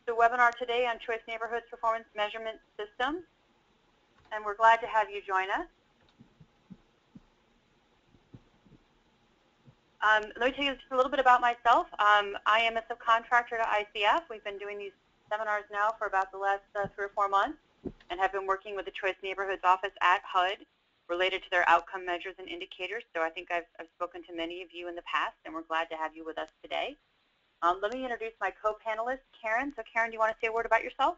a webinar today on Choice Neighborhoods Performance Measurement System, and we're glad to have you join us. Let me tell you just a little bit about myself. I am a subcontractor to ICF. We've been doing these seminars now for about the last 3 or 4 months and have been working with the Choice Neighborhoods office at HUD related to their outcome measures and indicators. So I think I've spoken to many of you in the past, and we're glad to have you with us today. Let me introduce my co-panelist, Karen. So Karen, do you want to say a word about yourself?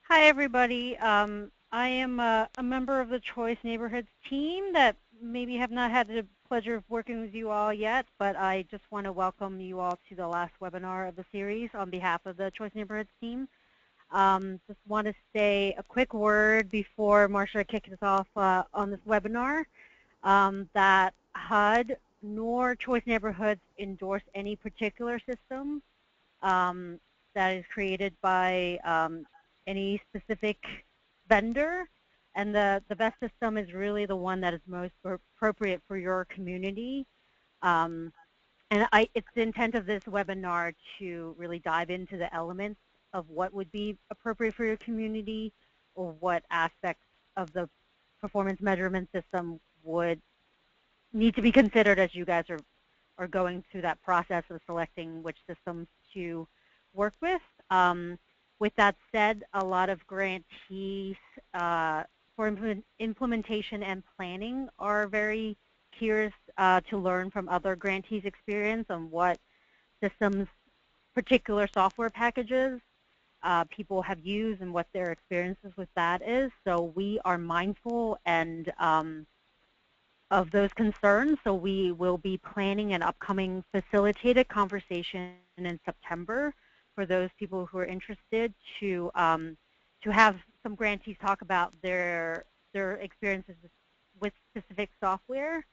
Hi, everybody. I am a member of the Choice Neighborhoods team that maybe have not had the pleasure of working with you all yet, but I just want to welcome you all to the last webinar of the series on behalf of the Choice Neighborhoods team. Just want to say a quick word before Marsha kicks us off on this webinar, that HUD nor Choice Neighborhoods endorse any particular system that is created by any specific vendor, and the best system is really the one that is most appropriate for your community. And it's the intent of this webinar to really dive into the elements of what would be appropriate for your community, or what aspects of the performance measurement system would need to be considered as you guys are going through that process of selecting which systems to work with. With that said, a lot of grantees for implementation and planning are very curious to learn from other grantees' experience on what systems, particular software packages people have used and what their experiences with that is. So we are mindful and of those concerns. So we will be planning an upcoming facilitated conversation in September for those people who are interested to have some grantees talk about their experiences with specific software.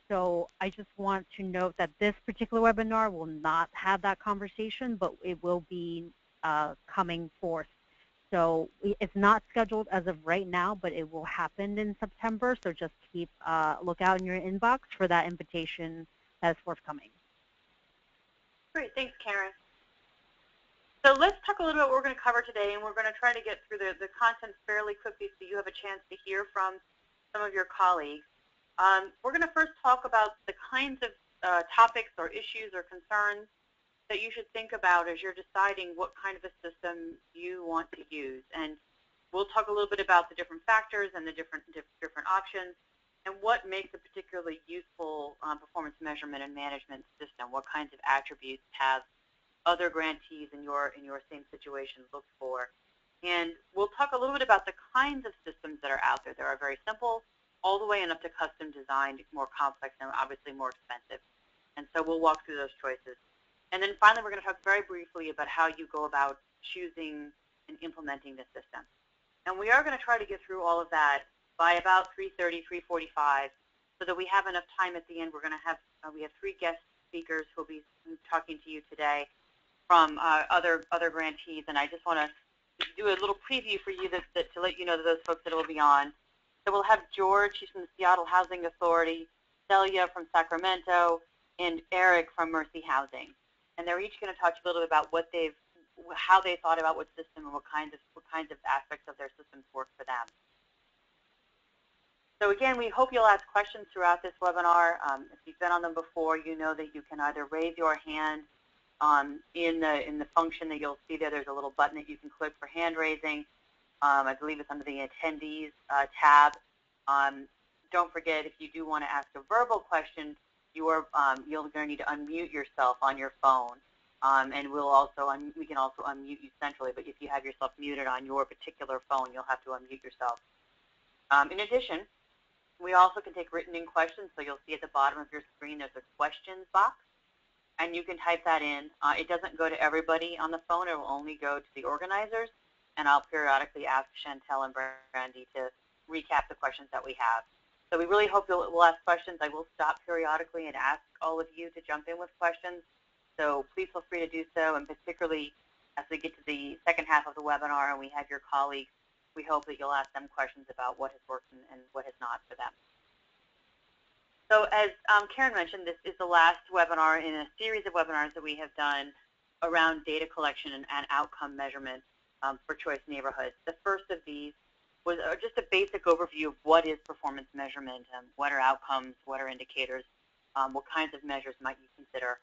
So I just want to note that this particular webinar will not have that conversation, but it will be coming forth. So it's not scheduled as of right now, but it will happen in September. So just keep look out in your inbox for that invitation that is forthcoming. Great, thanks, Karen. So let's talk a little bit about what we're going to cover today, and we're going to try to get through the content fairly quickly so you have a chance to hear from some of your colleagues. We're going to first talk about the kinds of topics or issues or concerns that you should think about as you're deciding what kind of a system you want to use. And we'll talk a little bit about the different factors and the different options and what makes a particularly useful performance measurement and management system. What kinds of attributes have other grantees in your same situation look for. And we'll talk a little bit about the kinds of systems that are out there. There are very simple, all the way and up to custom designed, more complex, and obviously more expensive. And so we'll walk through those choices. And then finally, we're going to talk very briefly about how you go about choosing and implementing the system. And we are going to try to get through all of that by about 3:30, 3:45, so that we have enough time at the end. We're going to have we have 3 guest speakers who will be talking to you today from other grantees, and I just want to do a little preview for you to let you know that those folks that will be on. So we'll have George, he's from the Seattle Housing Authority, Celia from Sacramento, and Eric from Mercy Housing. And they're each going to talk a little bit about how they thought about what system and what kinds of aspects of their systems work for them. So again, we hope you'll ask questions throughout this webinar. If you've been on them before, you know that you can either raise your hand in the function that you'll see there. There's a little button that you can click for hand raising. I believe it's under the attendees tab. Don't forget, if you do want to ask a verbal question, you're going to need to unmute yourself on your phone, and we can also unmute you centrally. But if you have yourself muted on your particular phone, you'll have to unmute yourself. In addition, we also can take written-in questions. So you'll see at the bottom of your screen there's a questions box, and you can type that in. It doesn't go to everybody on the phone. It will only go to the organizers, and I'll periodically ask Chantel and Brandy to recap the questions that we have. So we really hope we'll ask questions. I will stop periodically and ask all of you to jump in with questions. So please feel free to do so, and particularly as we get to the second half of the webinar and we have your colleagues, we hope that you'll ask them questions about what has worked and what has not for them. So as Karen mentioned, this is the last webinar in a series of webinars that we have done around data collection and outcome measurement for choice neighborhoods. The first of these was just a basic overview of what is performance measurement, what are outcomes, what are indicators, what kinds of measures might you consider.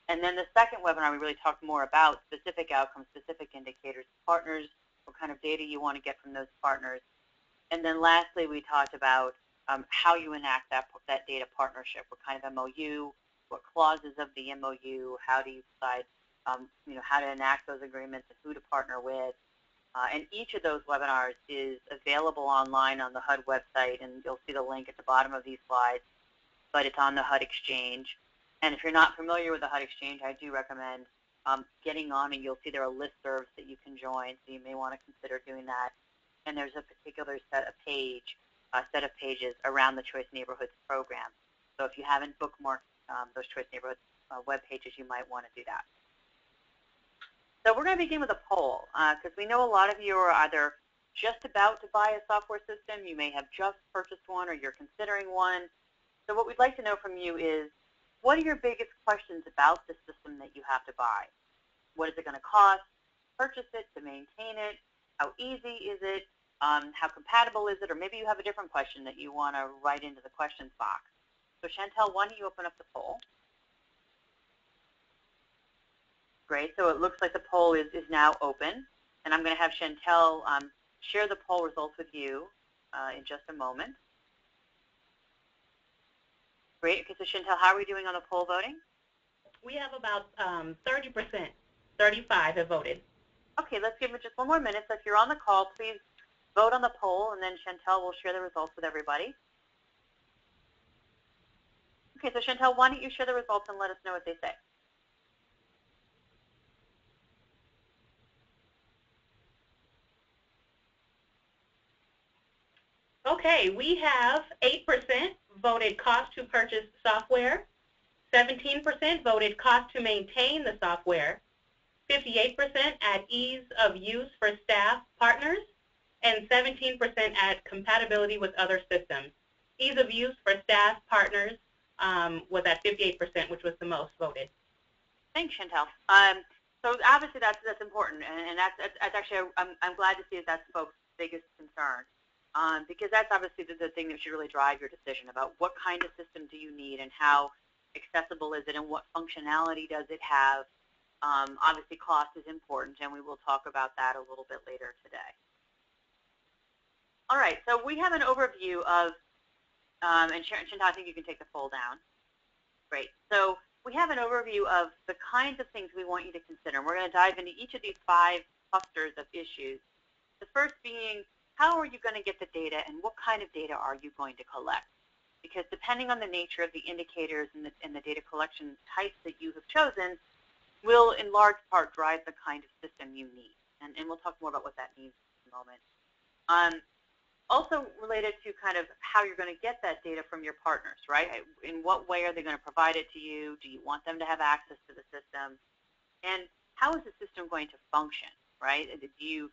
And then the second webinar, we really talked more about specific outcomes, specific indicators, partners, what kind of data you want to get from those partners. And then lastly, we talked about how you enact that data partnership, what kind of MOU, what clauses of the MOU, how do you decide how to enact those agreements and who to partner with. And each of those webinars is available online on the HUD website, and you'll see the link at the bottom of these slides, but it's on the HUD Exchange. And if you're not familiar with the HUD Exchange, I do recommend getting on, and you'll see there are listservs that you can join, so you may want to consider doing that. And there's a particular set of pages around the Choice Neighborhoods program. So if you haven't bookmarked those Choice Neighborhoods web pages, you might want to do that. So we're going to begin with a poll, because we know a lot of you are either just about to buy a software system, you may have just purchased one, or you're considering one. So what we'd like to know from you is, what are your biggest questions about the system that you have to buy? What is it going to cost to purchase it, to maintain it? How easy is it? How compatible is it? Or maybe you have a different question that you want to write into the questions box. So Chantel, why don't you open up the poll? Great, so it looks like the poll is now open, and I'm going to have Chantel share the poll results with you in just a moment. Great, okay, so Chantel, how are we doing on the poll voting? We have about 30%, 35 have voted. Okay, let's give it just one more minute. So if you're on the call, please vote on the poll, and then Chantel will share the results with everybody. Okay, so Chantel, why don't you share the results and let us know what they say? Okay, we have 8% voted cost to purchase software, 17% voted cost to maintain the software, 58% at ease of use for staff partners, and 17% at compatibility with other systems. Ease of use for staff partners was at 58%, which was the most voted. Thanks, Chantel. So obviously that's important, and that's actually, I'm glad to see that that's folks' biggest concern. Because that's obviously the thing that should really drive your decision about what kind of system do you need and how accessible is it and what functionality does it have. Obviously cost is important, and we will talk about that a little bit later today. All right, so we have an overview of, and Chantal, I think you can take the poll down. Great, so we have an overview of the kinds of things we want you to consider. We're going to dive into each of these 5 clusters of issues. The first being, how are you going to get the data, and what kind of data are you going to collect? Because depending on the nature of the indicators and the data collection types that you have chosen will in large part drive the kind of system you need. And we'll talk more about what that means in a moment. Also related to kind of how you're going to get that data from your partners, right? In what way are they going to provide it to you? Do you want them to have access to the system? And how is the system going to function, right? Do you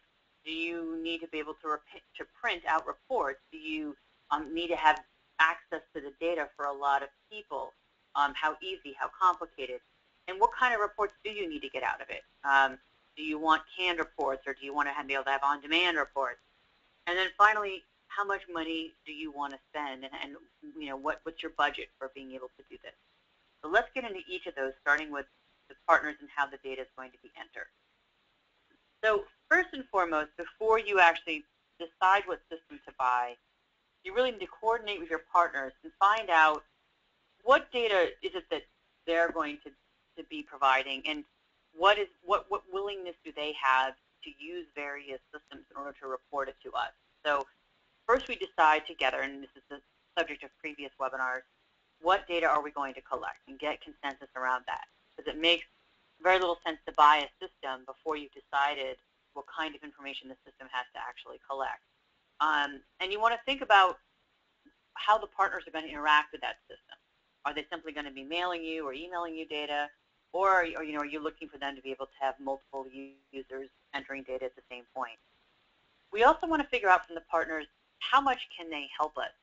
need to be able to print out reports? Do you need to have access to the data for a lot of people? How easy, how complicated? And what kind of reports do you need to get out of it? Do you want canned reports, or do you want to be able to have on-demand reports? And then finally, how much money do you want to spend, and what's your budget for being able to do this? So let's get into each of those, starting with the partners and how the data is going to be entered. So first and foremost, before you actually decide what system to buy, you really need to coordinate with your partners and find out what data is it that they're going to be providing, and what willingness do they have to use various systems in order to report it to us. So first we decide together, and this is the subject of previous webinars, what data are we going to collect, and get consensus around that. Because it makes very little sense to buy a system before you've decided what kind of information the system has to actually collect. And you want to think about how the partners are going to interact with that system. Are they simply going to be mailing you or emailing you data, or are you looking for them to be able to have multiple users entering data at the same point? We also want to figure out from the partners, how much can they help us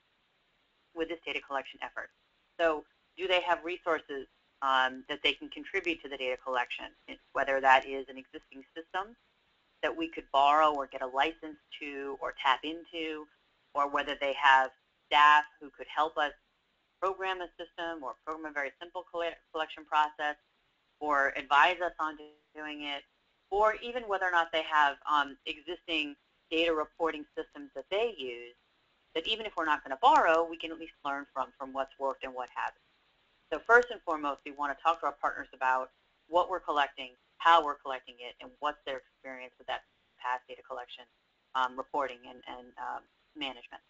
with this data collection effort? So do they have resources that they can contribute to the data collection, whether that is an existing system that we could borrow or get a license to or tap into, or whether they have staff who could help us program a system or program a very simple collection process or advise us on doing it, or even whether or not they have existing data reporting systems that they use that even if we're not going to borrow, we can at least learn from what's worked and what hasn't. So first and foremost, we want to talk to our partners about what we're collecting, how we're collecting it, and what's their experience with that past data collection, reporting, and management.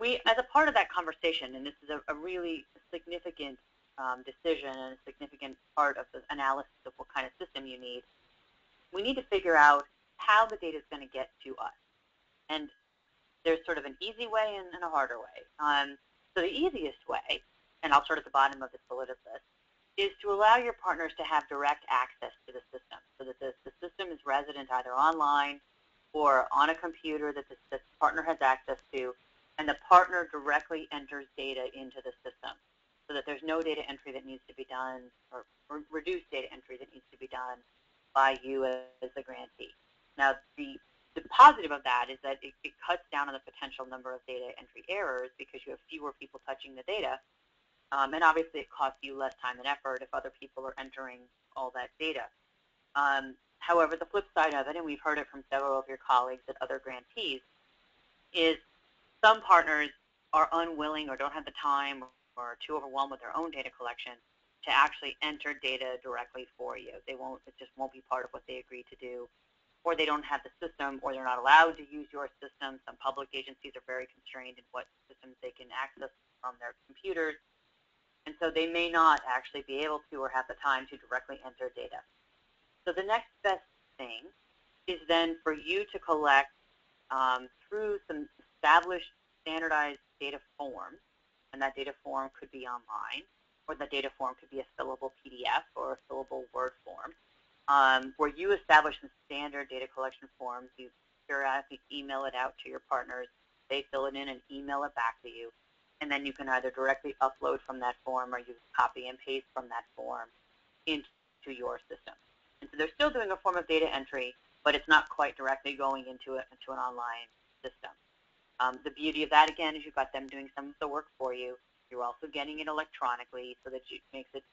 We, as a part of that conversation, and this is a really significant decision and a significant part of the analysis of what kind of system you need, we need to figure out how the data is going to get to us. And there's sort of an easy way and a harder way. So the easiest way, and I'll start at the bottom of this bullet of this, is to allow your partners to have direct access to the system so that the system is resident either online or on a computer that the partner has access to, and the partner directly enters data into the system so that there's no data entry that needs to be done, or reduced data entry that needs to be done by you as the grantee. Now, the positive of that is that it cuts down on the potential number of data entry errors because you have fewer people touching the data, and obviously it costs you less time and effort if other people are entering all that data. However, the flip side of it, and we've heard it from several of your colleagues at other grantees, is some partners are unwilling or don't have the time or are too overwhelmed with their own data collection to actually enter data directly for you. They won't, it just won't be part of what they agreed to do, or they don't have the system, or they're not allowed to use your system. Some public agencies are very constrained in what systems they can access from their computers, and so they may not actually be able to or have the time to directly enter data. So the next best thing is then for you to collect through some established standardized data forms, and that data form could be online, or the data form could be a fillable PDF or a fillable Word form, where you establish some standard data collection forms. You periodically email it out to your partners. They fill it in and email it back to you. And then you can either directly upload from that form or you copy and paste from that form into your system. And so they're still doing a form of data entry, but it's not quite directly going into an online system. The beauty of that, again, is you've got them doing some of the work for you. You're also getting it electronically so that it makes it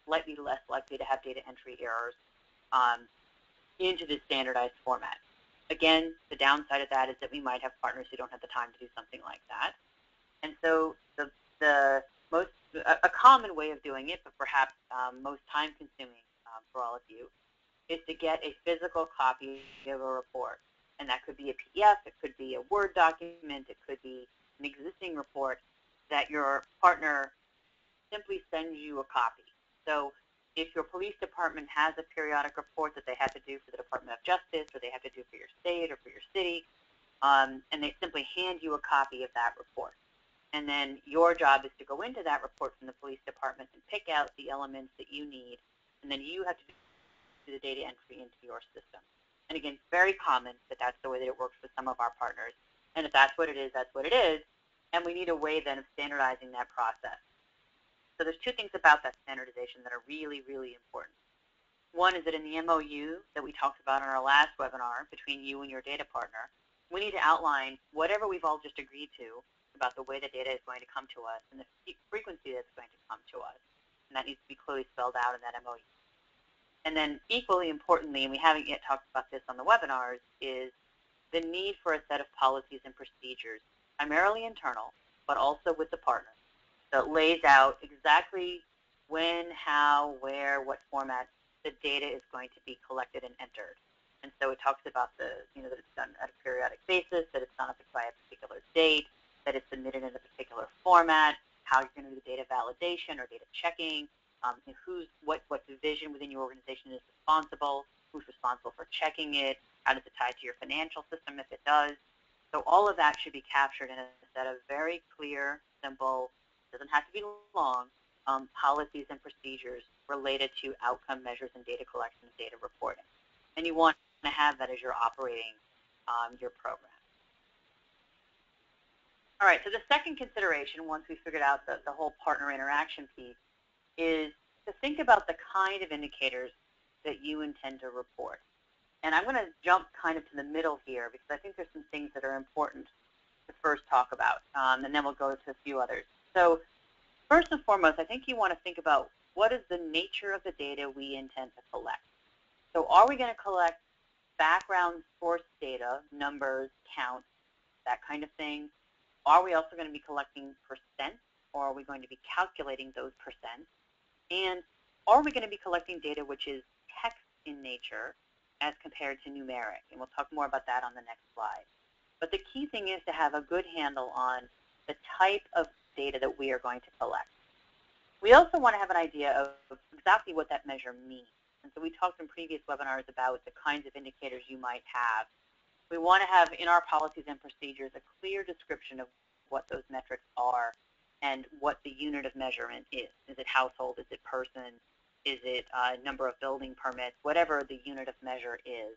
slightly less likely to have data entry errors into this standardized format. Again, the downside of that is that we might have partners who don't have the time to do something like that. And so a common way of doing it, but perhaps most time-consuming for all of you, is to get a physical copy of a report. And that could be a PDF, it could be a Word document, it could be an existing report that your partner simply sends you a copy. So if your police department has a periodic report that they have to do for the Department of Justice, or they have to do for your state or for your city, and they simply hand you a copy of that report. And then your job is to go into that report from the police department and pick out the elements that you need, and then you have to do the data entry into your system. And again, very common that that's the way that it works with some of our partners. And if that's what it is, that's what it is. And we need a way then of standardizing that process. So there's two things about that standardization that are really, really important. One is that in the MOU that we talked about in our last webinar between you and your data partner, we need to outline whatever we've all just agreed to about the way the data is going to come to us and the frequency that's going to come to us. And that needs to be clearly spelled out in that MOU. And then equally importantly, and we haven't yet talked about this on the webinars, is the need for a set of policies and procedures, primarily internal, but also with the partner, that lays out exactly when, how, where, what format the data is going to be collected and entered. And so it talks about that it's done at a periodic basis, that it's done by a particular date, that it's submitted in a particular format, how you're going to do the data validation or data checking, what division within your organization is responsible, who's responsible for checking it, how does it tie to your financial system if it does. So all of that should be captured in a set of very clear, simple, doesn't have to be long, policies and procedures related to outcome measures and data collection and data reporting. And you want to have that as you're operating your program. All right, so the second consideration, once we figured out the whole partner interaction piece, is to think about the kind of indicators that you intend to report. And I'm going to jump kind of to the middle here because I think there's some things that are important to first talk about, and then we'll go to a few others. So first and foremost, I think you want to think about what is the nature of the data we intend to collect. So are we going to collect background source data, numbers, counts, that kind of thing? Are we also going to be collecting percent, or are we going to be calculating those percent? And are we going to be collecting data which is text in nature as compared to numeric? And we'll talk more about that on the next slide. But the key thing is to have a good handle on the type of data that we are going to collect. We also want to have an idea of exactly what that measure means. And so we talked in previous webinars about the kinds of indicators you might have. We want to have in our policies and procedures a clear description of what those metrics are and what the unit of measurement is. Is it household? Is it person? Is it number of building permits? Whatever the unit of measure is,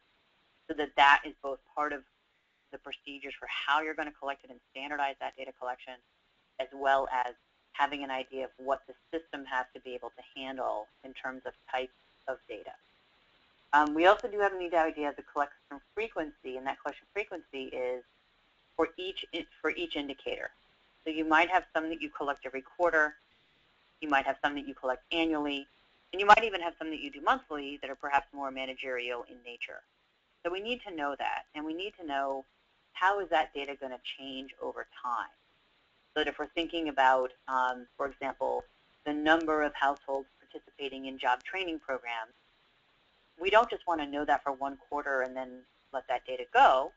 so that that is both part of the procedures for how you're going to collect it and standardize that data collection, as well as having an idea of what the system has to be able to handle in terms of types of data. We also do have a neat idea of the collection frequency, and that collection frequency is for each indicator. So you might have some that you collect every quarter, you might have some that you collect annually, and you might even have some that you do monthly that are perhaps more managerial in nature. So we need to know that, and we need to know how is that data going to change over time. So that if we're thinking about, for example, the number of households participating in job training programs, we don't just want to know that for one quarter and then let that data go.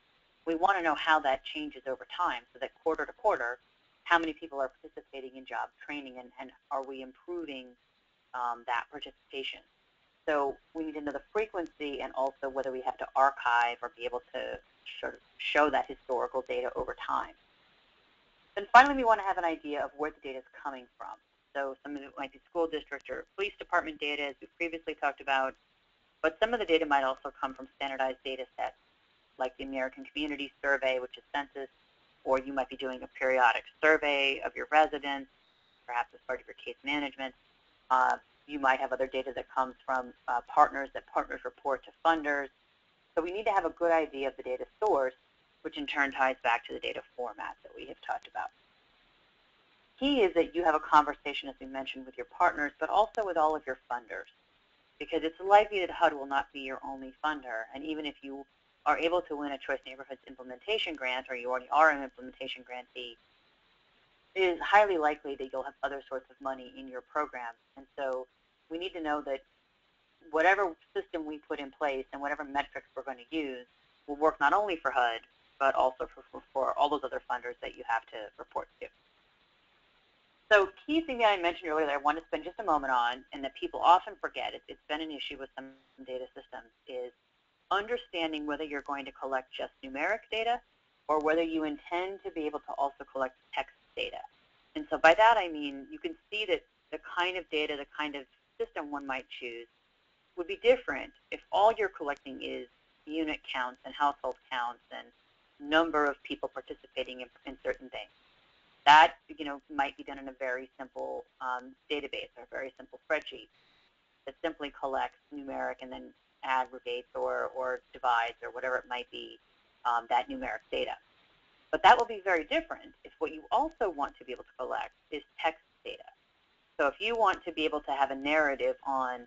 We want to know how that changes over time, so that quarter to quarter, how many people are participating in job training, and are we improving that participation. So we need to know the frequency and also whether we have to archive or be able to show that historical data over time. Then finally, we want to have an idea of where the data is coming from. So some of it might be school district or police department data, as we previously talked about, but some of the data might also come from standardized data sets, like the American Community Survey, which is census, or you might be doing a periodic survey of your residents, perhaps as part of your case management. You might have other data that comes from partners that partners report to funders. So we need to have a good idea of the data source, which in turn ties back to the data format that we have talked about. Key is that you have a conversation, as we mentioned, with your partners, but also with all of your funders, because it's likely that HUD will not be your only funder. And even if you are able to win a Choice Neighborhoods implementation grant, or you already are an implementation grantee, it is highly likely that you'll have other sorts of money in your program. And so we need to know that whatever system we put in place and whatever metrics we're going to use will work not only for HUD, but also for all those other funders that you have to report to. So key thing that I mentioned earlier that I want to spend just a moment on, and that people often forget, it's been an issue with some data systems, is understanding whether you're going to collect just numeric data or whether you intend to be able to also collect text data. And so by that I mean you can see that the kind of data, the kind of system one might choose would be different if all you're collecting is unit counts and household counts and number of people participating in certain things. That might be done in a very simple database or a very simple spreadsheet that simply collects numeric and then aggregates or divides or whatever it might be that numeric data. But that will be very different if what you also want to be able to collect is text data. So if you want to be able to have a narrative on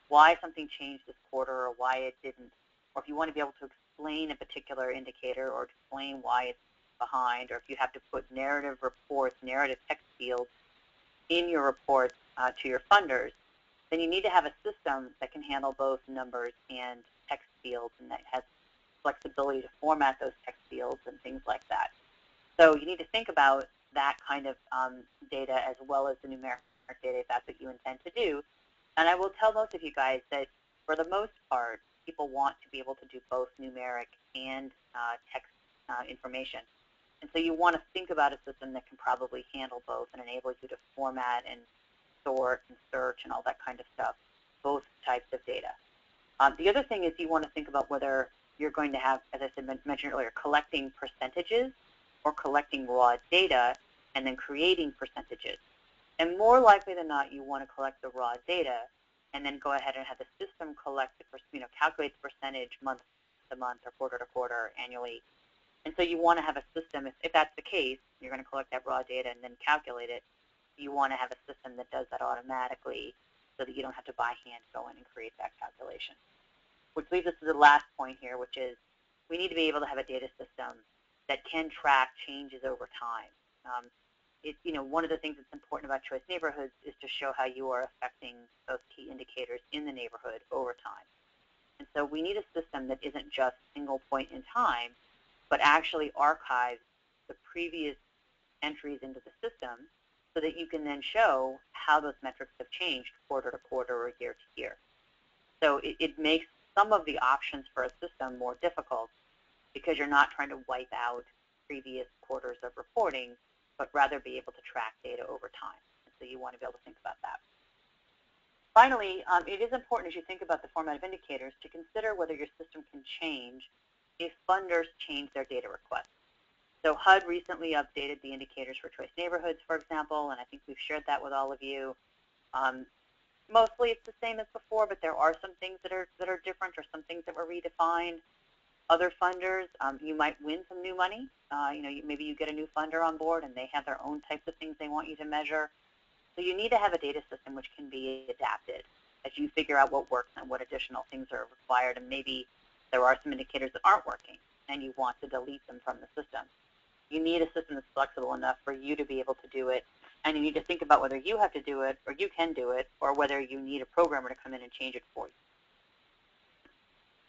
why something changed this quarter or why it didn't, or if you want to be able to explain a particular indicator or explain why it's behind, or if you have to put narrative reports, narrative text fields in your reports to your funders, then you need to have a system that can handle both numbers and text fields and that has flexibility to format those text fields and things like that. So you need to think about that kind of data as well as the numeric data if that's what you intend to do. And I will tell most of you guys that for the most part, people want to be able to do both numeric and text information. And so you want to think about a system that can probably handle both and enable you to format and sort and search and all that kind of stuff, both types of data. The other thing is you want to think about whether you're going to have, as I said, mentioned earlier, collecting percentages or collecting raw data and then creating percentages. And more likely than not, you want to collect the raw data and then go ahead and have the system collect the, calculate the percentage month to month or quarter to quarter annually. And so you want to have a system, if that's the case, you're going to collect that raw data and then calculate it. You want to have a system that does that automatically so that you don't have to by hand go in and create that calculation. Which leads us to the last point here, which is we need to be able to have a data system that can track changes over time. One of the things that's important about choice neighborhoods is to show how you are affecting those key indicators in the neighborhood over time. And so we need a system that isn't just single point in time, but actually archives the previous entries into the system so that you can then show how those metrics have changed quarter to quarter or year to year. So it makes some of the options for a system more difficult because you're not trying to wipe out previous quarters of reporting, but rather be able to track data over time. And so you want to be able to think about that. Finally, it is important as you think about the format of indicators to consider whether your system can change if funders change their data requests. So HUD recently updated the indicators for choice neighborhoods, for example, and I think we've shared that with all of you. Mostly it's the same as before, but there are some things that are different or some things that were redefined. Other funders, you might win some new money. Maybe you get a new funder on board and they have their own types of things they want you to measure. So you need to have a data system which can be adapted as you figure out what works and what additional things are required, and maybe there are some indicators that aren't working and you want to delete them from the system. You need a system that's flexible enough for you to be able to do it, and you need to think about whether you have to do it or you can do it, or whether you need a programmer to come in and change it for you.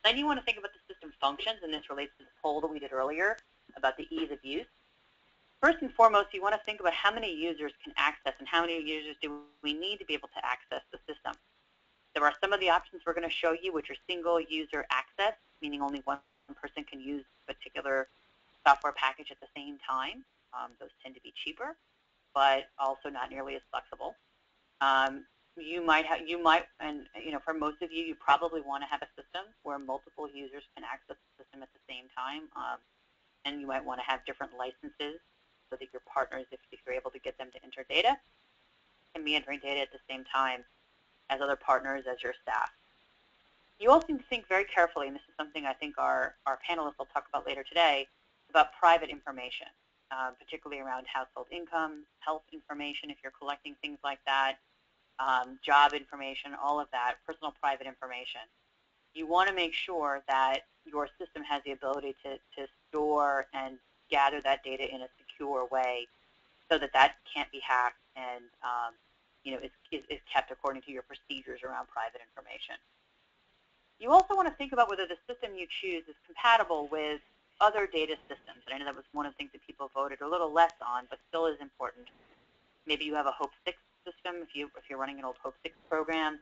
Then you want to think about the system functions, and this relates to the poll that we did earlier about the ease of use. First and foremost, you want to think about how many users can access and how many users do we need to be able to access the system. There are some of the options we're going to show you which are single user access, meaning only one person can use a particular software package at the same time. Those tend to be cheaper, but also not nearly as flexible. For most of you, you probably want to have a system where multiple users can access the system at the same time, and you might want to have different licenses so that your partners, if you're able to get them to enter data, can be entering data at the same time as other partners, as your staff. You also need to think very carefully, and this is something I think our panelists will talk about later today, about private information, particularly around household income, health information if you're collecting things like that, job information, all of that, personal private information. You want to make sure that your system has the ability to store and gather that data in a secure way so that that can't be hacked and is kept according to your procedures around private information. You also want to think about whether the system you choose is compatible with other data systems. And I know that was one of the things that people voted a little less on, but still is important. Maybe you have a Hope 6 system if you're running an old Hope 6 program,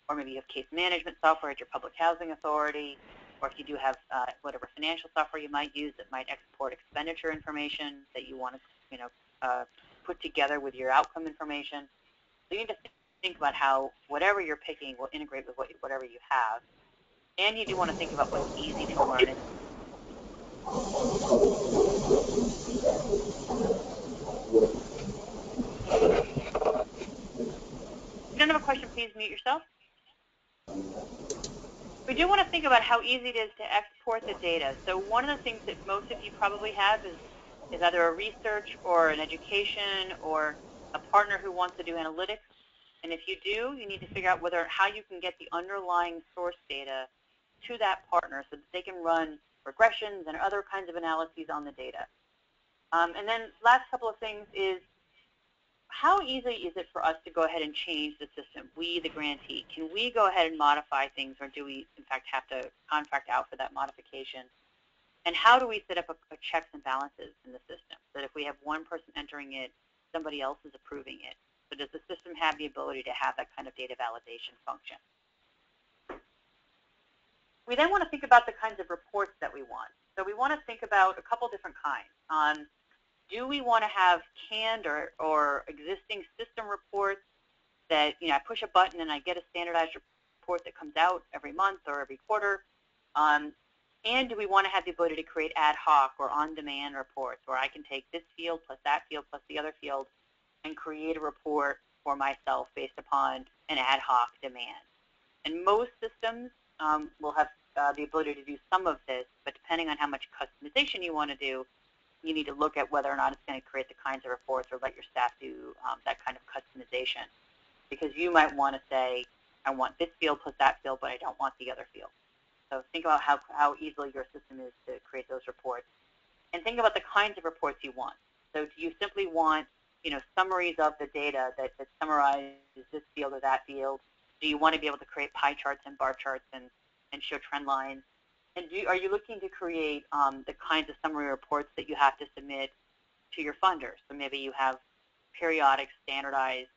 or maybe you have case management software at your public housing authority, or if you do have whatever financial software you might use that might export expenditure information that you want to put together with your outcome information. So you need to think about how whatever you're picking will integrate with whatever you have. And you do want to think about what's easy to learn. If you don't have a question, please mute yourself. We do want to think about how easy it is to export the data. So one of the things that most of you probably have is either a research or an education or a partner who wants to do analytics. And if you do, you need to figure out how you can get the underlying source data to that partner so that they can run regressions and other kinds of analyses on the data. And then last couple of things is, how easy is it for us to go ahead and change the system, we, the grantee? Can we go ahead and modify things, or do we, in fact, have to contract out for that modification? And how do we set up a checks and balances in the system so that if we have one person entering it, somebody else is approving it? So does the system have the ability to have that kind of data validation function? We then want to think about the kinds of reports that we want. So we want to think about a couple different kinds. Do we want to have canned or existing system reports that, I push a button and I get a standardized report that comes out every month or every quarter? And do we want to have the ability to create ad hoc or on-demand reports where I can take this field plus that field plus the other field and create a report for myself based upon an ad hoc demand. And most systems will have the ability to do some of this, but depending on how much customization you want to do, you need to look at whether or not it's going to create the kinds of reports or let your staff do that kind of customization. Because you might want to say, I want this field plus that field, but I don't want the other field. So think about how easily your system is to create those reports. And think about the kinds of reports you want. So do you simply want summaries of the data that summarize this field or that field? Do you want to be able to create pie charts and bar charts and show trend lines? And are you looking to create the kinds of summary reports that you have to submit to your funders? So maybe you have periodic, standardized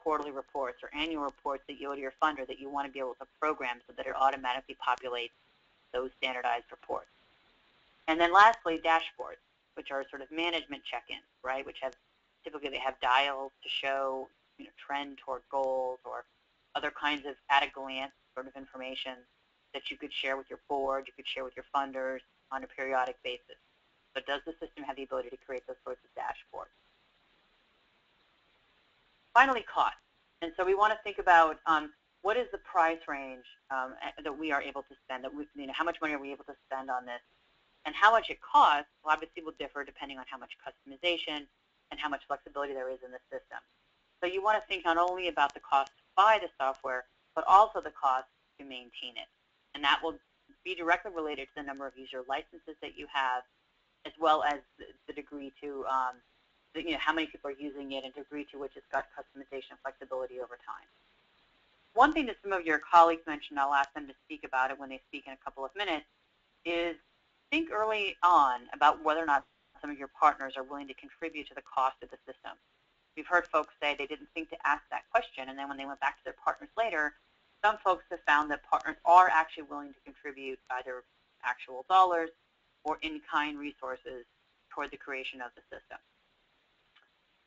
quarterly reports or annual reports that you owe to your funder that you want to be able to program so that it automatically populates those standardized reports. And then lastly, dashboards, which are sort of management check-ins, right? Which typically they have dials to show trend toward goals or other kinds of at-a-glance sort of information that you could share with your board, you could share with your funders on a periodic basis. But does the system have the ability to create those sorts of dashboards? Finally, cost. And so we want to think about what is the price range that we are able to spend, how much money are we able to spend on this, and how much it costs obviously will differ depending on how much customization and how much flexibility there is in the system. So you want to think not only about the cost to buy the software, but also the cost to maintain it. And that will be directly related to the number of user licenses that you have, as well as the degree to how many people are using it and degree to which it's got customization and flexibility over time. One thing that some of your colleagues mentioned, I'll ask them to speak about it when they speak in a couple of minutes, is think early on about whether or not some of your partners are willing to contribute to the cost of the system. We've heard folks say they didn't think to ask that question, and then when they went back to their partners later, some folks have found that partners are actually willing to contribute either actual dollars or in-kind resources toward the creation of the system.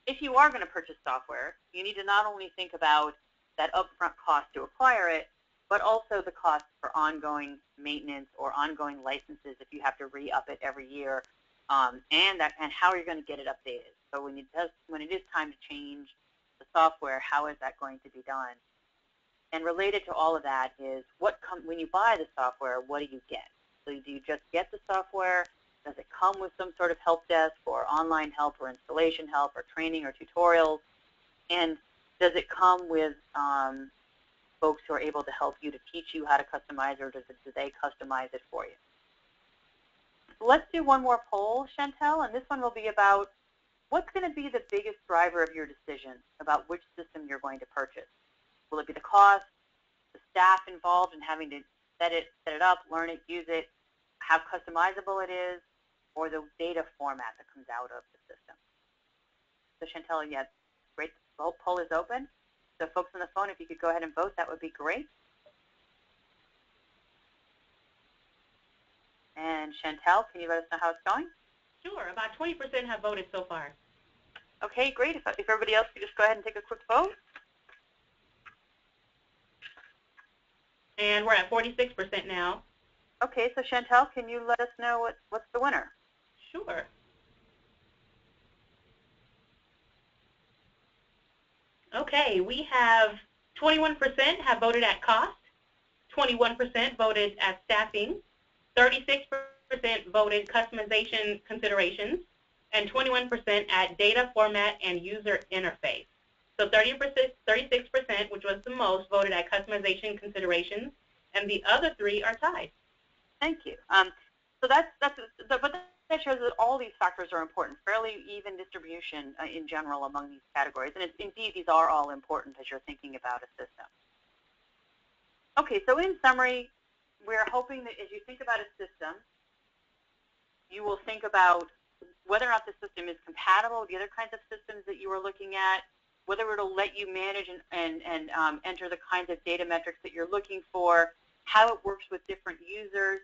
If you are going to purchase software, you need to not only think about that upfront cost to acquire it, but also the cost for ongoing maintenance or ongoing licenses if you have to re-up it every year, and how are you going to get it updated. So when it is time to change the software, how is that going to be done? And related to all of that is when you buy the software, what do you get? So do you just get the software? Does it come with some sort of help desk or online help or installation help or training or tutorials? And does it come with folks who are able to help you to teach you how to customize, or do they customize it for you? So let's do one more poll, Chantel, and this one will be about what's going to be the biggest driver of your decision about which system you're going to purchase. Will it be the cost, the staff involved in having to set it up, learn it, use it, how customizable it is, or the data format that comes out of the system? So Chantel, yeah, great. The poll is open. So folks on the phone, if you could go ahead and vote, that would be great. And Chantel, can you let us know how it's going? Sure. About 20% have voted so far. Okay, great. If everybody else could just go ahead and take a quick vote. And we're at 46% now. Okay, so Chantel, can you let us know what's the winner? Sure. Okay, we have 21% have voted at cost, 21% voted at staffing, 36% voted customization considerations, and 21% at data format and user interface. So 36%, which was the most, voted at customization considerations, and the other three are tied. Thank you. So but that shows that all these factors are important, fairly even distribution in general among these categories. And indeed, these are all important as you're thinking about a system. Okay, so in summary, we're hoping that as you think about a system, you will think about whether or not the system is compatible with the other kinds of systems that you are looking at, whether it'll let you manage and enter the kinds of data metrics that you're looking for, how it works with different users,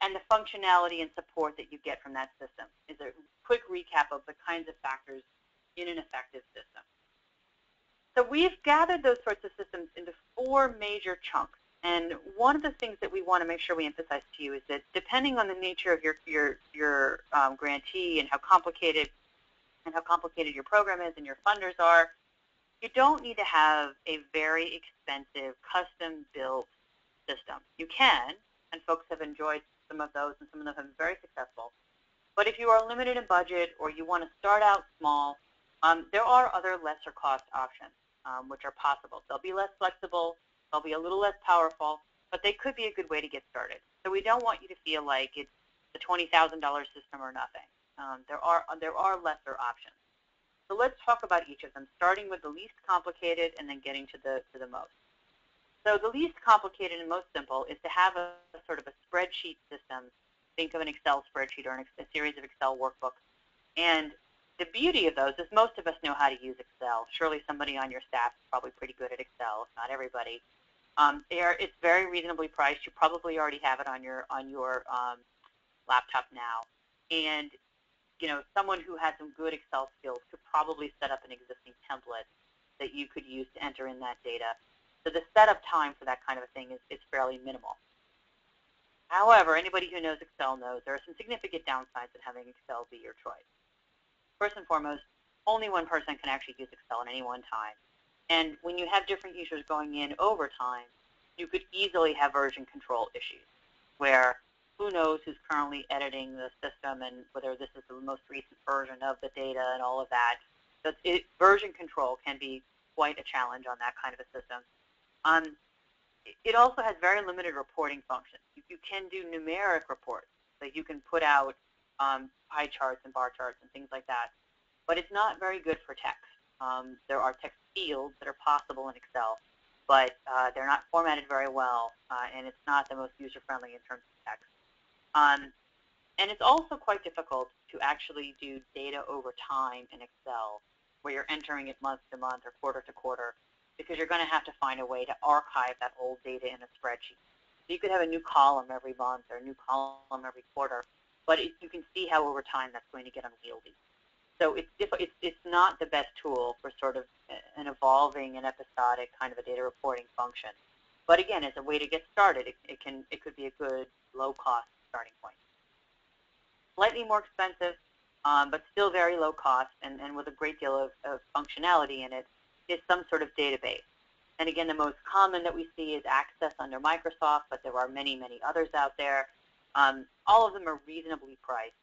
and the functionality and support that you get from that system is a quick recap of the kinds of factors in an effective system. So we've gathered those sorts of systems into 4 major chunks. And one of the things that we want to make sure we emphasize to you is that depending on the nature of your grantee and how complicated your program is and your funders are, You don't need to have a very expensive, custom-built system. You can, and folks have enjoyed some of those, and some of them have been very successful. But if you are limited in budget or you want to start out small, there are other lesser cost options which are possible. They'll be less flexible, they'll be a little less powerful, but they could be a good way to get started. So we don't want you to feel like it's the $20,000 system or nothing. There are lesser options. So let's talk about each of them, starting with the least complicated and then getting to the most. So the least complicated and most simple is to have a sort of a spreadsheet system. Think of an Excel spreadsheet or a series of Excel workbooks. And the beauty of those is most of us know how to use Excel. Surely somebody on your staff is probably pretty good at Excel, if not everybody. It's very reasonably priced. You probably already have it on your laptop now. And someone who has some good Excel skills could probably set up an existing template that you could use to enter in that data. So the setup time for that kind of a thing is fairly minimal. However, anybody who knows Excel knows there are some significant downsides of having Excel be your choice. First and foremost, only one person can actually use Excel at any one time. And when you have different users going in over time, you could easily have version control issues where who knows who's currently editing the system and whether this is the most recent version of the data and all of that. So version control can be quite a challenge on that kind of a system. It also has very limited reporting functions. You can do numeric reports, so you can put out pie charts and bar charts and things like that, but it's not very good for text. There are text fields that are possible in Excel, but they're not formatted very well, and it's not the most user-friendly in terms of text. And it's also quite difficult to actually do data over time in Excel, where you're entering it month to month or quarter to quarter, because you're going to have to find a way to archive that old data in a spreadsheet. So you could have a new column every month or a new column every quarter, but you can see how over time that's going to get unwieldy. So it's not the best tool for sort of an evolving and episodic kind of a data reporting function. But again, as a way to get started, it could be a good low-cost starting point. Slightly more expensive, but still very low cost and with a great deal of functionality in it, is some sort of database. And again, the most common that we see is Access under Microsoft, but there are many, many others out there. All of them are reasonably priced.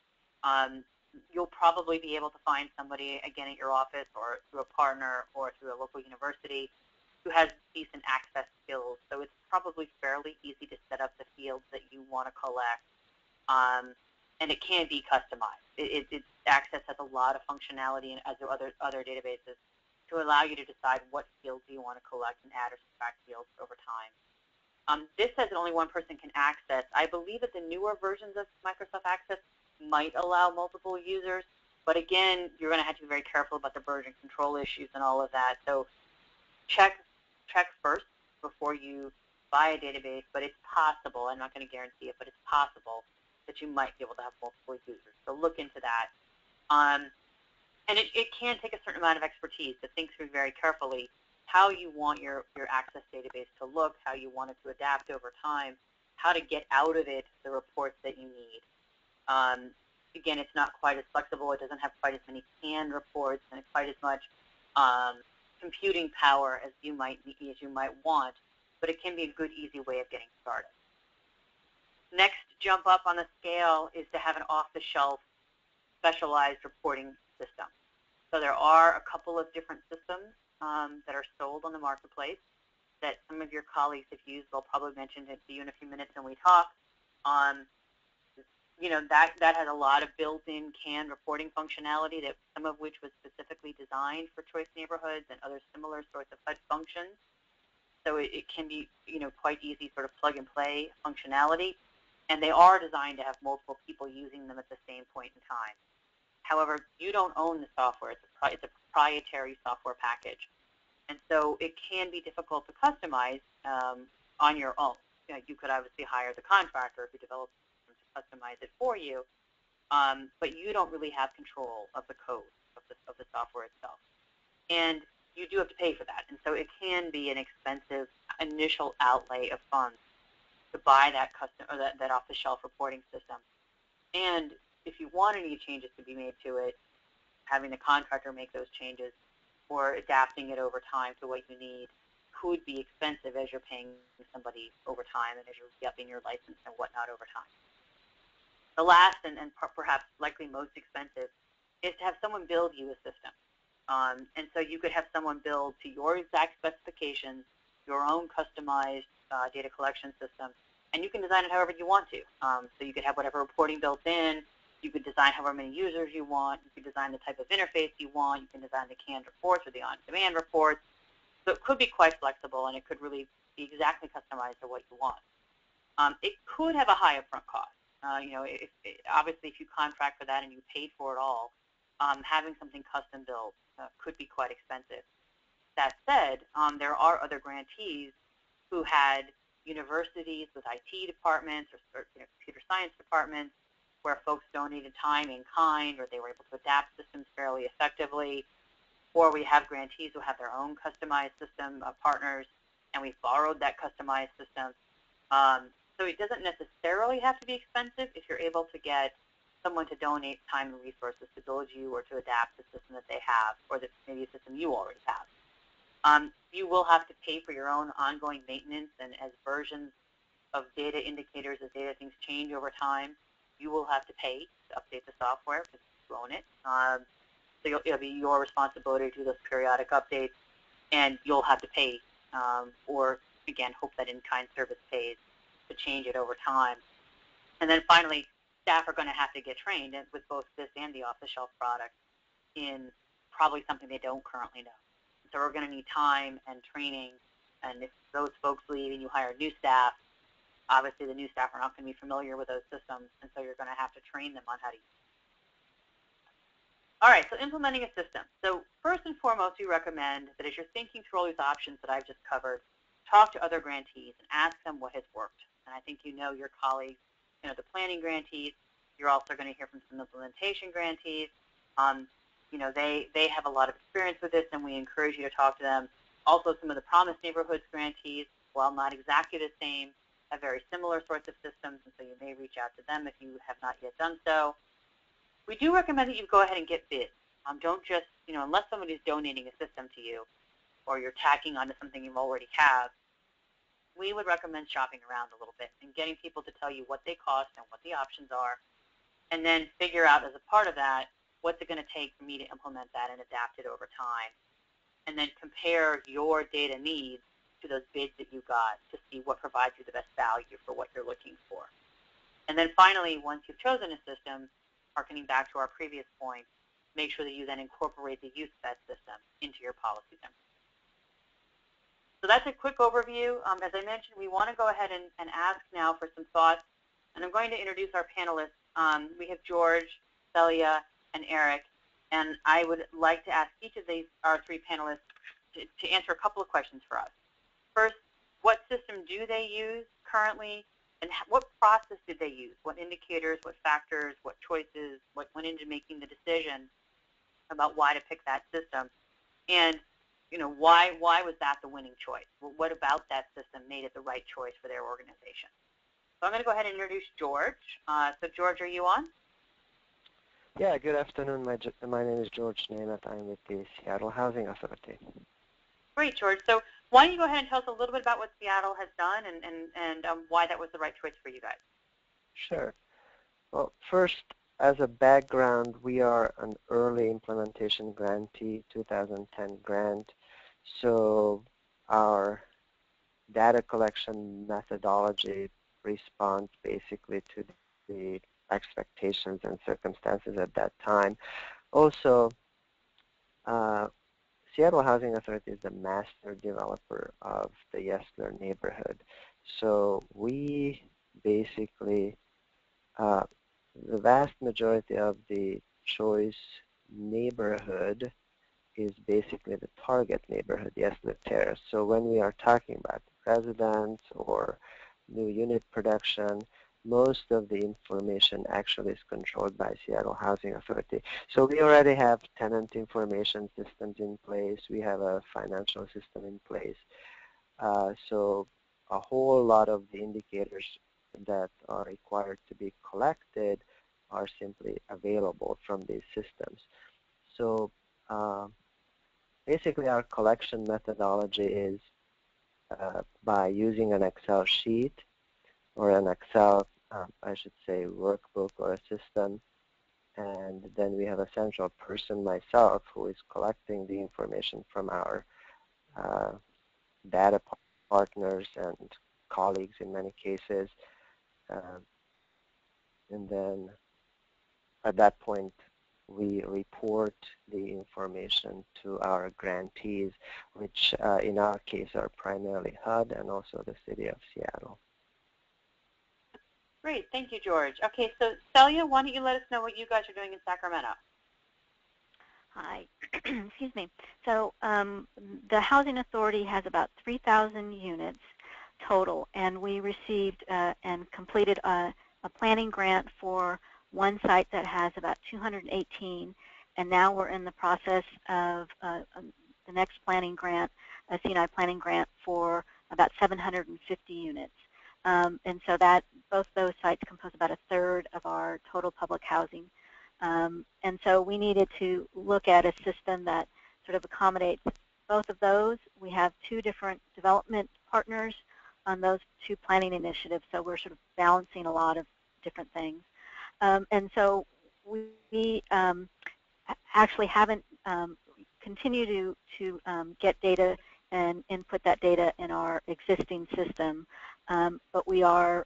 You'll probably be able to find somebody, again, at your office or through a partner or through a local university who has decent access skills. So it's probably fairly easy to set up the fields that you want to collect. And it can be customized. Access has a lot of functionality, and as do other databases, to allow you to decide what fields you want to collect and add or subtract fields over time. This says that only one person can access. I believe that the newer versions of Microsoft Access might allow multiple users, but again, you're going to have to be very careful about the version control issues and all of that. So check first before you buy a database, but it's possible, I'm not going to guarantee it, but it's possible that you might be able to have multiple users. So look into that. And it can take a certain amount of expertise to think through very carefully how you want your Access database to look, how you want it to adapt over time, how to get out of it the reports that you need. Again, it's not quite as flexible. It doesn't have quite as many canned reports and quite as much computing power as you might want, but it can be a good, easy way of getting started. Next jump up on the scale is to have an off-the-shelf specialized reporting system. So there are a couple of different systems that are sold on the marketplace that some of your colleagues have used. They'll probably mention it to you in a few minutes when we talk. That has a lot of built-in canned reporting functionality, that some of which was specifically designed for choice neighborhoods and other similar sorts of HUD functions. So it can be quite easy sort of plug-and-play functionality. And they are designed to have multiple people using them at the same point in time. However, you don't own the software. It's a proprietary software package. And so it can be difficult to customize on your own. You could obviously hire the contractor who develops it to customize it for you, but you don't really have control of the code of the software itself. And you do have to pay for that. And so it can be an expensive initial outlay of funds to buy that that off-the-shelf reporting system. And if you want any changes to be made to it, having the contractor make those changes or adapting it over time to what you need could be expensive as you're paying somebody over time and as you're upping your license and whatnot over time. The last and perhaps likely most expensive is to have someone build you a system. And so you could have someone build to your exact specifications your own customized data collection system, and you can design it however you want to. So you could have whatever reporting built in. You could design however many users you want. You could design the type of interface you want. You can design the canned reports or the on-demand reports. So it could be quite flexible, and it could really be exactly customized to what you want. It could have a high upfront cost. Obviously, if you contract for that and you paid for it all, having something custom built could be quite expensive. That said, there are other grantees who had universities with IT departments or computer science departments where folks donated time in kind, or they were able to adapt systems fairly effectively. Or we have grantees who have their own customized system partners, and we've borrowed that customized system. So it doesn't necessarily have to be expensive if you're able to get someone to donate time and resources to build you or to adapt the system that they have, or maybe a system you already have. You will have to pay for your own ongoing maintenance, and as versions of data indicators, as data things change over time, you will have to pay to update the software because you own it. So it'll be your responsibility to do those periodic updates, and you'll have to pay, or again, hope that in-kind service pays to change it over time. And then finally, staff are going to have to get trained with both this and the off-the-shelf product in probably something they don't currently know. So we're going to need time and training, and if those folks leave and you hire new staff, obviously the new staff are not going to be familiar with those systems, and so you're going to have to train them on how to use them. All right, so implementing a system. So first and foremost, we recommend that as you're thinking through all these options that I've just covered, talk to other grantees and ask them what has worked. And I think you know your colleagues, the planning grantees. You're also going to hear from some implementation grantees. They have a lot of experience with this, and we encourage you to talk to them. Also, some of the Promised Neighborhoods grantees, while not exactly the same, have very similar sorts of systems, and so you may reach out to them if you have not yet done so. We do recommend that you go ahead and get bids. Don't just, unless somebody's donating a system to you or you're tacking onto something you already have, we would recommend shopping around a little bit and getting people to tell you what they cost and what the options are, and then figure out as a part of that, what's it going to take for me to implement that and adapt it over time, and then compare your data needs to those bids that you got to see what provides you the best value for what you're looking for. And then finally, once you've chosen a system, harkening back to our previous point, make sure that you then incorporate the use of that system into your policies. So that's a quick overview. As I mentioned, we want to go ahead and ask now for some thoughts, and I'm going to introduce our panelists. We have George, Celia, and Eric, and I would like to ask each of our three panelists to answer a couple of questions for us. First, what system do they use currently, and what process did they use? What indicators, what factors, what choices, what went into making the decision about why to pick that system? And why was that the winning choice? Well, what about that system made it the right choice for their organization? So I'm going to go ahead and introduce George. So George, are you on? Yeah, good afternoon. My name is George Namath. I'm with the Seattle Housing Authority. Great, George. So why don't you go ahead and tell us a little bit about what Seattle has done and why that was the right choice for you guys? Sure. Well, first, as a background, we are an early implementation grantee, 2010 grant. So our data collection methodology responds basically to the expectations and circumstances at that time. Also, Seattle Housing Authority is the master developer of the Yesler neighborhood. So we basically, the vast majority of the choice neighborhood is basically the target neighborhood, Yesler Terrace. So when we are talking about residents or new unit production, most of the information actually is controlled by Seattle Housing Authority. So we already have tenant information systems in place. We have a financial system in place. So a whole lot of the indicators that are required to be collected are simply available from these systems. So basically our collection methodology is by using an Excel sheet or an Excel, I should say, workbook or a system. And then we have a central person, myself, who is collecting the information from our data partners and colleagues in many cases. And then at that point, we report the information to our grantees, which in our case are primarily HUD and also the City of Seattle. Great, thank you, George. Okay, so Celia, why don't you let us know what you guys are doing in Sacramento? Hi, excuse me. So the Housing Authority has about 3,000 units total, and we received and completed a planning grant for one site that has about 218, and now we're in the process of the next planning grant, a C&I planning grant for about 750 units. And so that both those sites compose about a third of our total public housing. And so we needed to look at a system that sort of accommodates both of those. We have two different development partners on those two planning initiatives, so we're sort of balancing a lot of different things. And so we actually haven't continued to get data and input that data in our existing system, but we are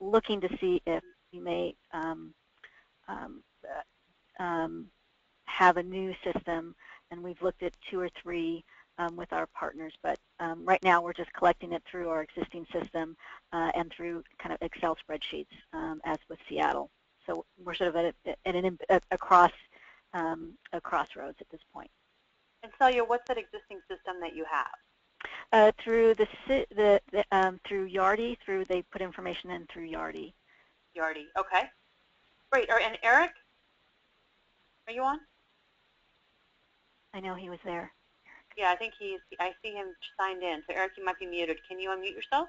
looking to see if we may have a new system, and we've looked at 2 or 3 with our partners, but right now we're just collecting it through our existing system and through kind of Excel spreadsheets, as with Seattle. So we're sort of at a crossroads at this point. And Celia, what's that existing system that you have? Through through Yardi, they put information in through Yardi. Yardi, okay. Great, and Eric, are you on? I know he was there. Yeah, I think I see him signed in. So Eric, you might be muted. Can you unmute yourself?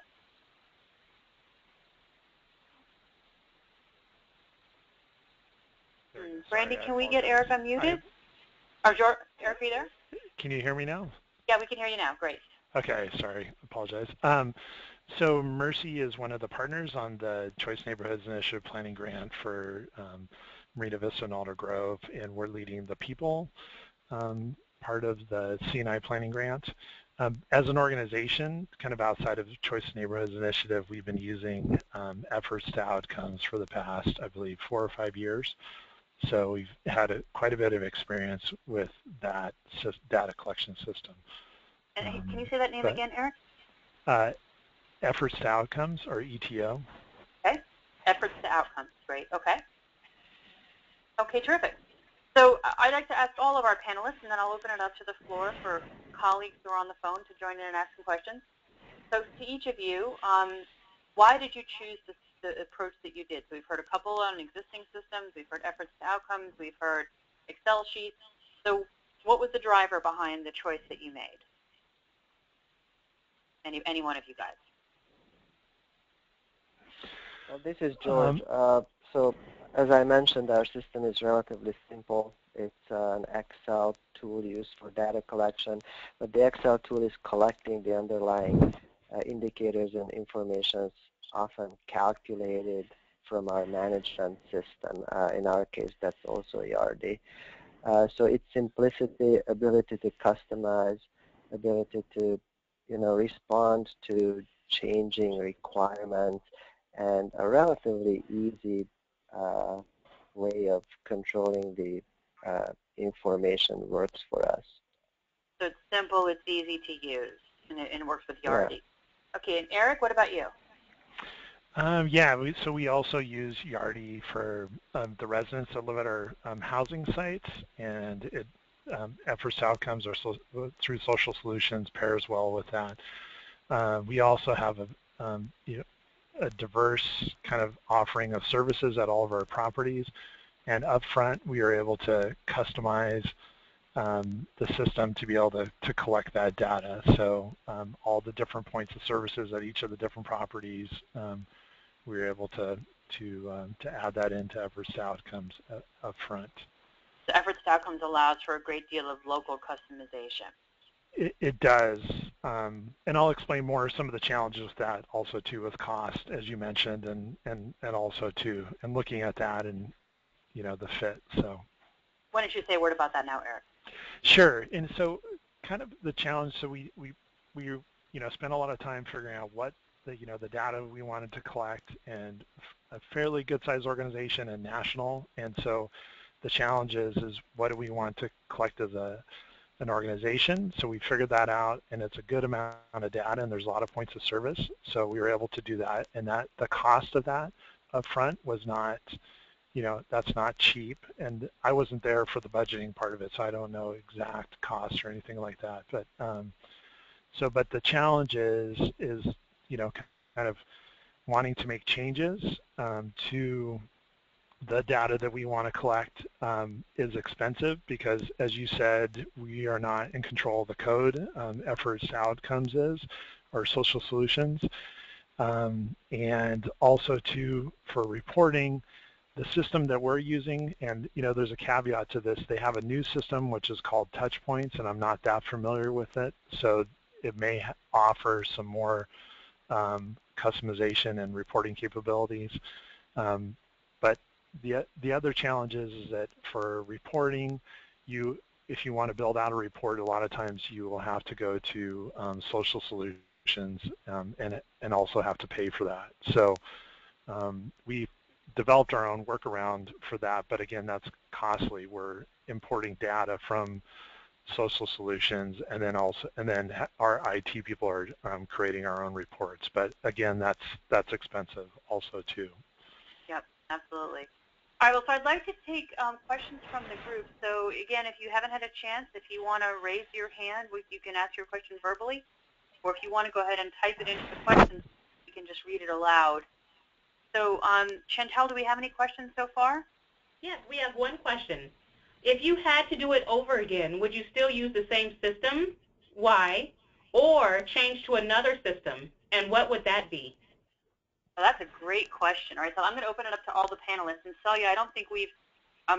Brandy, can we get Eric unmuted? Eric, are you there? Can you hear me now? Yeah, we can hear you now. Great. Okay, sorry, apologize. So Mercy is one of the partners on the Choice Neighborhoods Initiative Planning Grant for Marina Vista and Alder Grove, and we're leading the people part of the C&I Planning Grant. As an organization, kind of outside of Choice Neighborhoods Initiative, we've been using efforts to outcomes for the past, I believe, 4 or 5 years. So we've had quite a bit of experience with that data collection system. And can you say that name again, Eric? Efforts to Outcomes, or ETO. Okay. Efforts to Outcomes. Great. Okay. Okay, terrific. So I'd like to ask all of our panelists, and then I'll open it up to the floor for colleagues who are on the phone to join in and ask some questions. So to each of you, why did you choose the approach that you did? So we've heard a couple on existing systems. We've heard efforts to outcomes. We've heard Excel sheets. So what was the driver behind the choice that you made? Any one of you guys? Well, this is George. So as I mentioned, our system is relatively simple. It's an Excel tool used for data collection, but the Excel tool is collecting the underlying indicators and information, often calculated from our management system. In our case, that's also Yardi. So its simplicity, ability to customize, ability to respond to changing requirements, and a relatively easy way of controlling the information works for us. So it's simple, it's easy to use, and it works with Yardi. Yeah. Okay, and Eric, what about you? Yeah, so we also use Yardi for the residents that live at our housing sites, and it efforts to outcomes or through social solutions pairs well with that. We also have a diverse kind of offering of services at all of our properties, and up front we are able to customize the system to be able to collect that data. So all the different points of services at each of the different properties, we were able to add that into efforts to outcomes up front. So efforts to outcomes allows for a great deal of local customization. It does, and I'll explain more some of the challenges with that also too with cost, as you mentioned, and also too, and looking at that and the fit. So why don't you say a word about that now, Eric? Sure. And so kind of the challenge, so we spent a lot of time figuring out what the data we wanted to collect, and a fairly good sized organization and national. And so the challenge is what do we want to collect as an organization? So we figured that out, and it's a good amount of data, and there's a lot of points of service. So we were able to do that, and that the cost of that up front was not, that's not cheap. And I wasn't there for the budgeting part of it, so I don't know exact costs or anything like that. But but the challenge is kind of wanting to make changes to the data that we want to collect is expensive because, as you said, we are not in control of the code. Efforts to outcomes is, or social solutions. And also, for reporting, the system that we're using, and there's a caveat to this, they have a new system which is called Touchpoints, and I'm not that familiar with it, so it may offer some more customization and reporting capabilities. But the other challenge is that for reporting, if you want to build out a report, a lot of times you will have to go to social solutions and also have to pay for that. So we developed our own workaround for that, but again, that's costly. We're importing data from social solutions, and then our IT people are creating our own reports. But again, that's expensive also too. Yep, absolutely. All right, well, so I'd like to take questions from the group. So again, if you haven't had a chance, if you want to raise your hand, you can ask your question verbally, or if you want to go ahead and type it into the questions, you can just read it aloud. So Chantel, do we have any questions so far? Yes, we have one question. If you had to do it over again, would you still use the same system? Why? Or change to another system? And what would that be? Well, that's a great question. All right, so I'm going to open it up to all the panelists. And Celia, I don't think we've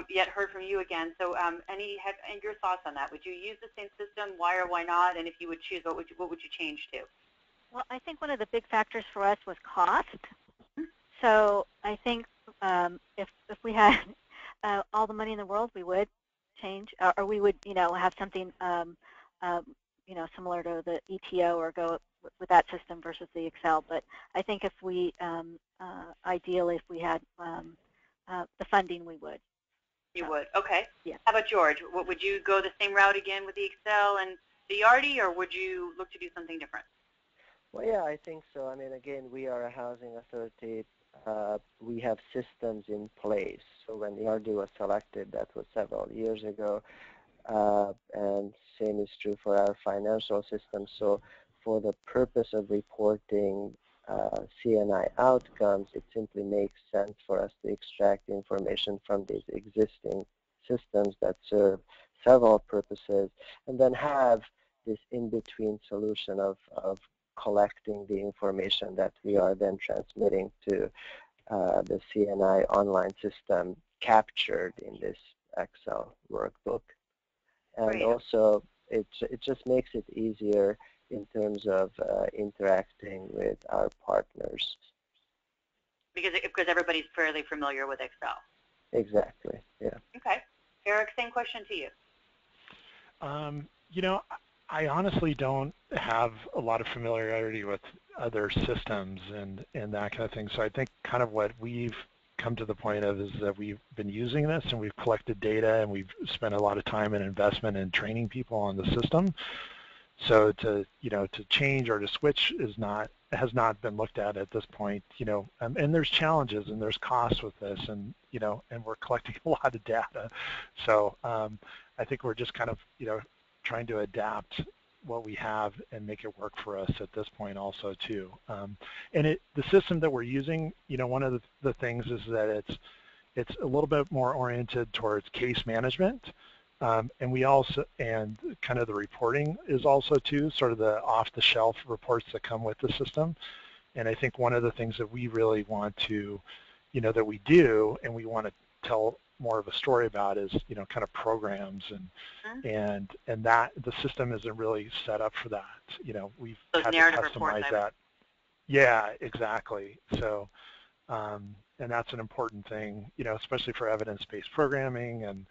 yet heard from you again. So your thoughts on that? Would you use the same system? Why or why not? And if you would choose, what would you change to? Well, I think one of the big factors for us was cost. So I think if we had all the money in the world, we would change, or we would, have something, similar to the ETO, or go with that system versus the Excel. But I think if we, ideally, if we had the funding, we would. You would, okay. Yeah. How about George? Would you go the same route again with the Excel and the Yardi, or would you look to do something different? Well, yeah, I think so. I mean, again, we are a housing authority. We have systems in place. So when Yardi was selected, that was several years ago, and same is true for our financial system. So for the purpose of reporting CNI outcomes, it simply makes sense for us to extract information from these existing systems that serve several purposes, and then have this in-between solution of collecting the information that we are then transmitting to the CNI online system captured in this Excel workbook. And Great. Also, it just makes it easier in terms of interacting with our partners. Because everybody's fairly familiar with Excel. Exactly, yeah. Okay. Eric, same question to you. I honestly don't have a lot of familiarity with other systems and that kind of thing. So I think kind of what we've come to the point of is that we've been using this and we've collected data and we've spent a lot of time and investment in training people on the system. So to change or to switch has not been looked at this point. And there's challenges and there's costs with this, and and we're collecting a lot of data. So I think we're just kind of trying to adapt what we have and make it work for us at this point also too. And the system that we're using, one of the things is that it's a little bit more oriented towards case management. And we also, and kind of the reporting is also too, sort of the off-the-shelf reports that come with the system. And I think one of the things that we really want to, that we do, and we want to tell more of a story about is, kind of programs and that the system isn't really set up for that. We've Those had to narrative reports, customize that. Yeah, exactly. So, and that's an important thing, especially for evidence-based programming and,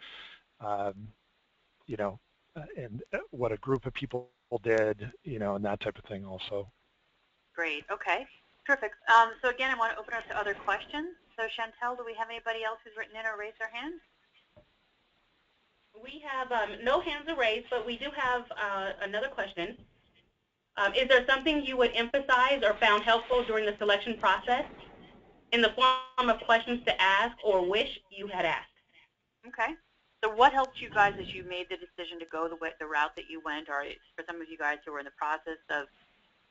and what a group of people did, and that type of thing also. Great. Okay. Terrific. So again, I want to open up to other questions. So Chantel, do we have anybody else who's written in or raised their hand? We have no hands are raised, but we do have another question. Is there something you would emphasize or found helpful during the selection process in the form of questions to ask or wish you had asked? Okay. So what helped you guys as you made the decision to go the route that you went, or for some of you guys who are in the process of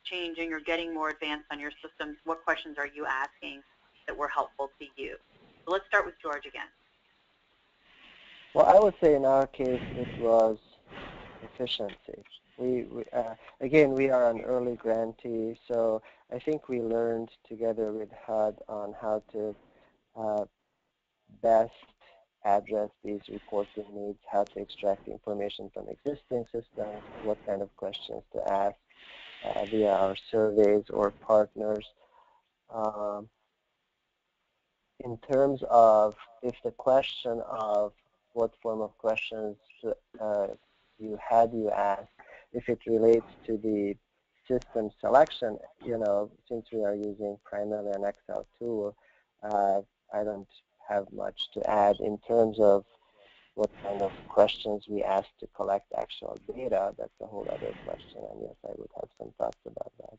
changing or getting more advanced on your systems, what questions are you asking that were helpful to you? So let's start with George again. Well, I would say in our case it was efficiency. Again, we are an early grantee, so I think we learned together with HUD on how to best address these reporting needs, how to extract information from existing systems, what kind of questions to ask via our surveys or partners. In terms of if the question of what form of questions you asked, if it relates to the system selection, since we are using primarily an Excel tool, I don't have much to add in terms of what kind of questions we ask to collect actual data. That's a whole other question, and yes, I would have some thoughts about that.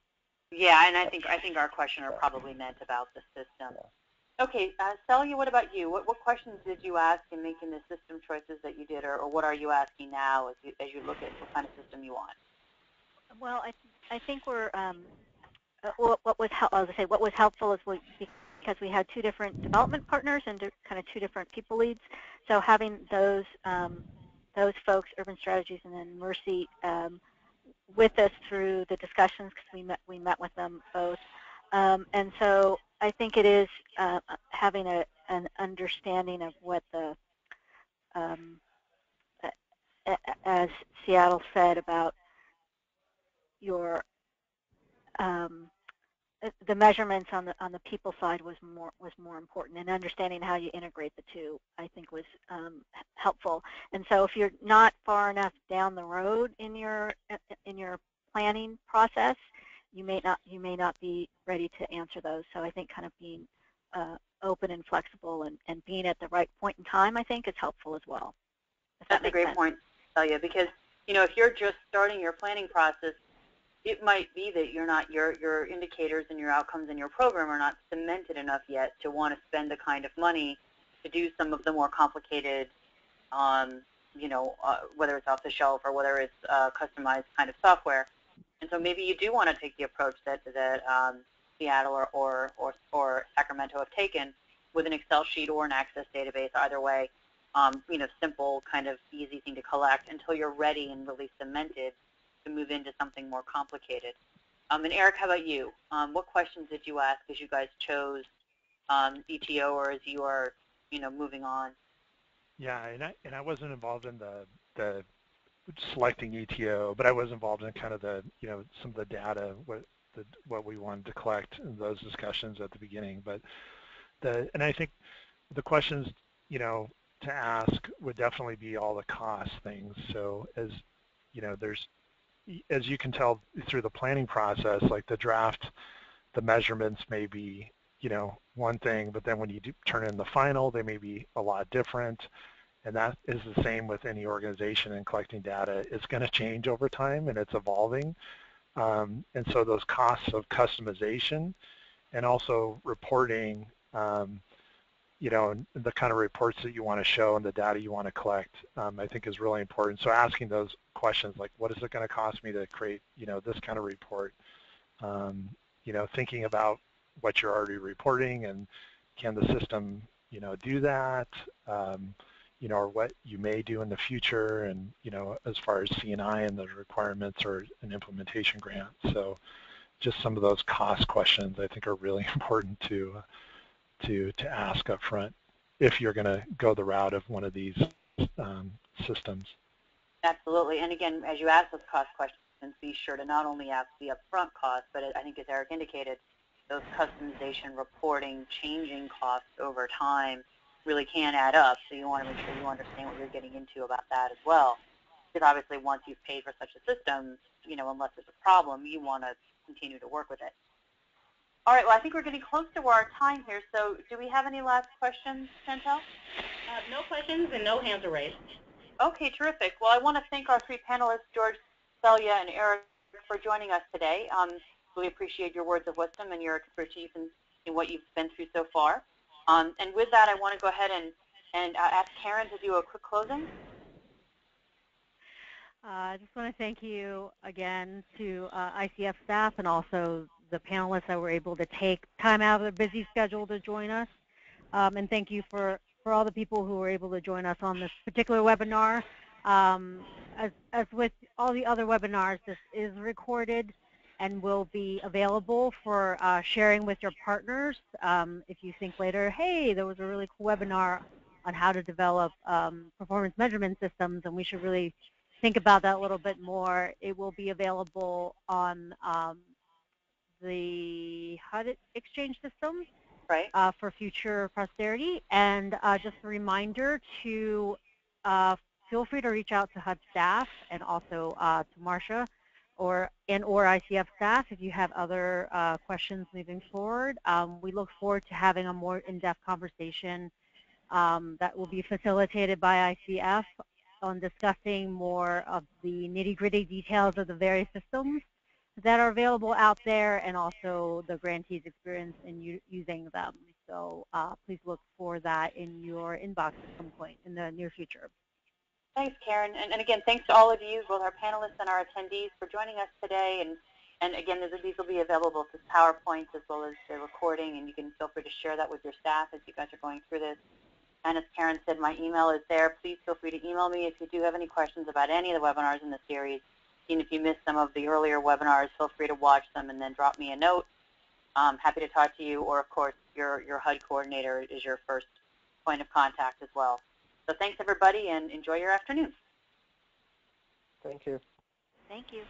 Yeah, and I think our questioner probably meant about the system. Yeah. Okay, Celia, what about you? What questions did you ask in making the system choices that you did, or what are you asking now as you look at what kind of system you want? Well, I think we're what was helpful is because we had two different development partners and kind of two different people leads. So having those folks, Urban Strategies, and then Mercy with us through the discussions, because we met with them both, and so I think it is having an understanding of what the as Seattle said about your the measurements on the people side was more important, and understanding how you integrate the two, I think, was helpful. And so if you're not far enough down the road in your planning process, you may not be ready to answer those. So I think kind of being open and flexible and being at the right point in time, I think, is helpful as well. That's a great point, Celia, because if you're just starting your planning process, it might be that your indicators and your outcomes in your program are not cemented enough yet to want to spend the kind of money to do some of the more complicated, whether it's off the shelf or whether it's customized kind of software. And so maybe you do want to take the approach that Seattle or Sacramento have taken with an Excel sheet or an Access database. Either way, simple, kind of easy thing to collect until you're ready and really cemented to move into something more complicated. And Eric, how about you? What questions did you ask as you guys chose ETO or as you are, moving on? Yeah, and I wasn't involved in the selecting ETO, but I was involved in kind of the some of the data, what we wanted to collect in those discussions at the beginning. But and I think the questions to ask would definitely be all the cost things. So as as you can tell through the planning process, like the draft, the measurements may be, one thing, but then when you turn in the final, they may be a lot different. And that is the same with any organization and collecting data. It's going to change over time, and it's evolving. And so those costs of customization and also reporting, the kind of reports that you want to show and the data you want to collect, I think is really important. So asking those questions like, what is it going to cost me to create, this kind of report? Thinking about what you're already reporting and can the system, do that, or what you may do in the future, and, as far as C&I and the requirements or an implementation grant. So just some of those cost questions I think are really important to ask up front. if you're going to go the route of one of these systems. Absolutely. And again, as you ask those cost questions, be sure to not only ask the upfront cost, but I think as Eric indicated, those customization, reporting, changing costs over time really can add up. So you want to make sure you understand what you're getting into about that as well. Because obviously once you've paid for such a system, unless there's a problem, you want to continue to work with it. All right, well, I think we're getting close to our time here. So do we have any last questions, Chantel? No questions and no hands are raised. Okay, terrific. Well, I want to thank our three panelists, George, Celia, and Eric, for joining us today. Really appreciate your words of wisdom and your expertise in what you've been through so far. And with that, I want to go ahead and ask Karen to do a quick closing. I just want to thank you again to ICF staff and also the panelists that were able to take time out of their busy schedule to join us. And thank you for all the people who were able to join us on this particular webinar. As with all the other webinars, this is recorded and will be available for sharing with your partners. If you think later, hey, there was a really cool webinar on how to develop performance measurement systems, and we should really think about that a little bit more, it will be available on the HUD exchange system, right, for future posterity. And just a reminder to feel free to reach out to HUD staff and also to Marsha or ICF staff if you have other questions moving forward. We look forward to having a more in-depth conversation that will be facilitated by ICF on discussing more of the nitty-gritty details of the various systems that are available out there and also the grantees' experience in using them. So please look for that in your inbox at some point in the near future. Thanks, Karen. And again, thanks to all of you, both our panelists and our attendees, for joining us today. And again, these will be available as PowerPoints as well as the recording, and you can feel free to share that with your staff as you guys are going through this. And as Karen said, my email is there. Please feel free to email me if you do have any questions about any of the webinars in the series. Even if you missed some of the earlier webinars, feel free to watch them and then drop me a note. I'm happy to talk to you, or of course, your HUD coordinator is your first point of contact as well. So thanks, everybody, and enjoy your afternoon. Thank you. Thank you.